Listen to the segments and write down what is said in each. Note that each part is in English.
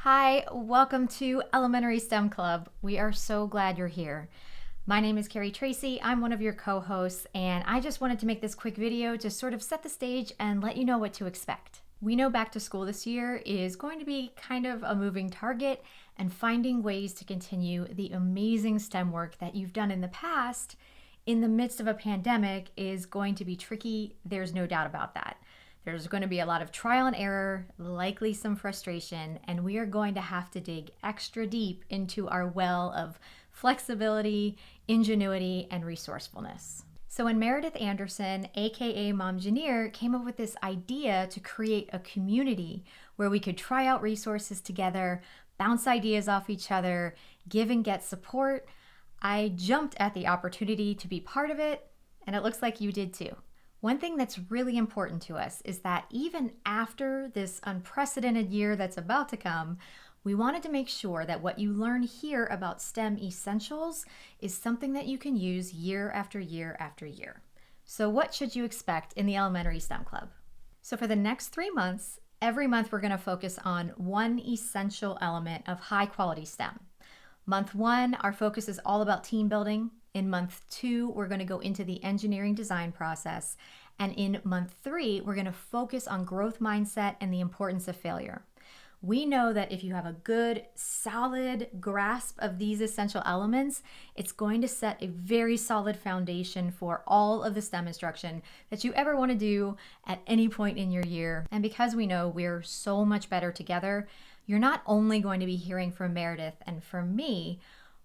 Hi, welcome to Elementary STEM Club. We are so glad you're here. My name is Kerry Tracy. I'm one of your co-hosts, and I just wanted to make this quick video to sort of set the stage and let you know what to expect. We know back to school this year is going to be kind of a moving target, and finding ways to continue the amazing STEM work that you've done in the past in the midst of a pandemic is going to be tricky. There's no doubt about that. There's going to be a lot of trial and error, likely some frustration, and we are going to have to dig extra deep into our well of flexibility, ingenuity, and resourcefulness. So when Meredith Anderson, aka Momgineer, came up with this idea to create a community where we could try out resources together, bounce ideas off each other, give and get support, I jumped at the opportunity to be part of it, and it looks like you did too. One thing that's really important to us is that even after this unprecedented year that's about to come, we wanted to make sure that what you learn here about STEM essentials is something that you can use year after year after year. So what should you expect in the Elementary STEM Club? So for the next 3 months, every month we're going to focus on one essential element of high quality STEM. Month 1, our focus is all about team building. In month 2, we're going to go into the engineering design process. And in month 3, we're going to focus on growth mindset and the importance of failure. We know that if you have a good, solid grasp of these essential elements, it's going to set a very solid foundation for all of the STEM instruction that you ever want to do at any point in your year. And because we know we're so much better together, you're not only going to be hearing from Meredith and from me,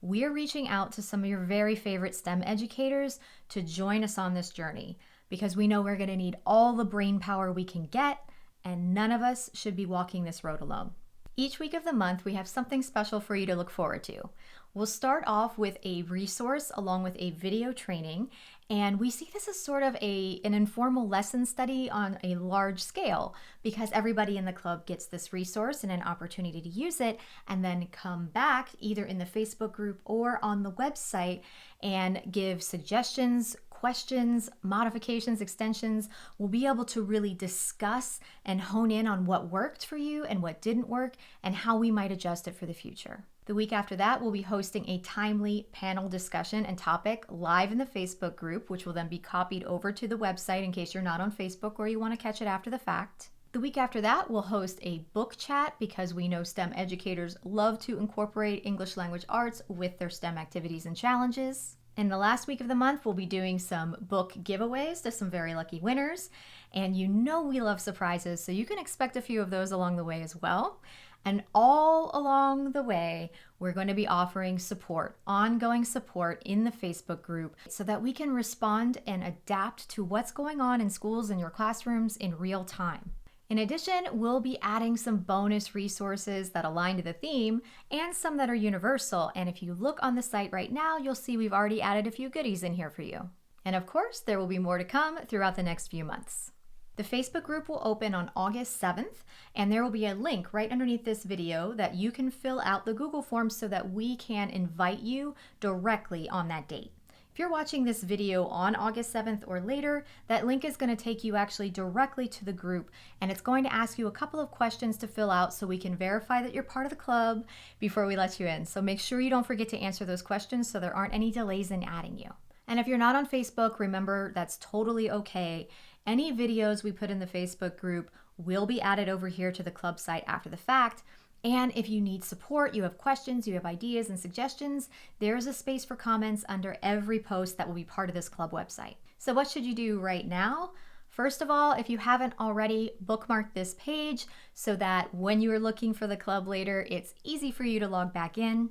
we're reaching out to some of your very favorite STEM educators to join us on this journey because we know we're going to need all the brain power we can get, and none of us should be walking this road alone. Each week of the month, we have something special for you to look forward to. We'll start off with a resource along with a video training, and we see this as sort of an informal lesson study on a large scale because everybody in the club gets this resource and an opportunity to use it and then come back either in the Facebook group or on the website and give suggestions, questions, modifications, extensions. We'll be able to really discuss and hone in on what worked for you and what didn't work and how we might adjust it for the future. The week after that, we'll be hosting a timely panel discussion and topic live in the Facebook group, which will then be copied over to the website in case you're not on Facebook or you want to catch it after the fact. The week after that, we'll host a book chat because we know STEM educators love to incorporate English language arts with their STEM activities and challenges. In the last week of the month, we'll be doing some book giveaways to some very lucky winners. And you know we love surprises, so you can expect a few of those along the way as well. And all along the way, we're going to be offering support, ongoing support in the Facebook group so that we can respond and adapt to what's going on in schools and your classrooms in real time. In addition, we'll be adding some bonus resources that align to the theme and some that are universal. And if you look on the site right now, you'll see we've already added a few goodies in here for you. And of course, there will be more to come throughout the next few months. The Facebook group will open on August 7th, and there will be a link right underneath this video that you can fill out the Google Forms so that we can invite you directly on that date. If you're watching this video on August 7th or later, that link is going to take you actually directly to the group, and it's going to ask you a couple of questions to fill out so we can verify that you're part of the club before we let you in. So make sure you don't forget to answer those questions so there aren't any delays in adding you. And if you're not on Facebook, remember that's totally okay. Any videos we put in the Facebook group will be added over here to the club site after the fact. And if you need support, you have questions, you have ideas and suggestions, there's a space for comments under every post that will be part of this club website. So what should you do right now? First of all, if you haven't already, bookmark this page so that when you are looking for the club later, it's easy for you to log back in.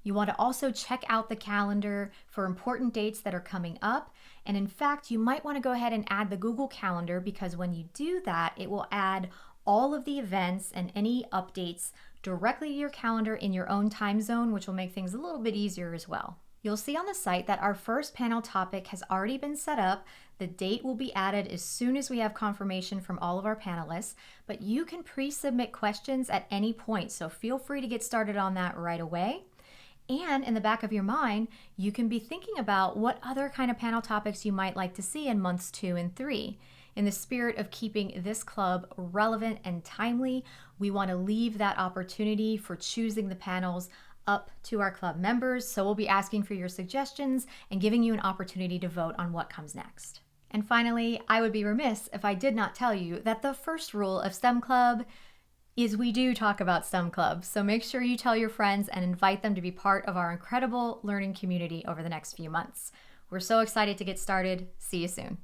You want to also check out the calendar for important dates that are coming up. And in fact, you might want to go ahead and add the Google Calendar because when you do that, it will add all of the events and any updates directly to your calendar in your own time zone, which will make things a little bit easier as well. You'll see on the site that our first panel topic has already been set up. The date will be added as soon as we have confirmation from all of our panelists, but you can pre-submit questions at any point, so feel free to get started on that right away. And in the back of your mind, you can be thinking about what other kind of panel topics you might like to see in months 2 and 3. In the spirit of keeping this club relevant and timely, we want to leave that opportunity for choosing the panels up to our club members. So we'll be asking for your suggestions and giving you an opportunity to vote on what comes next. And finally, I would be remiss if I did not tell you that the first rule of STEM Club is we do talk about STEM Club. So make sure you tell your friends and invite them to be part of our incredible learning community over the next few months. We're so excited to get started. See you soon.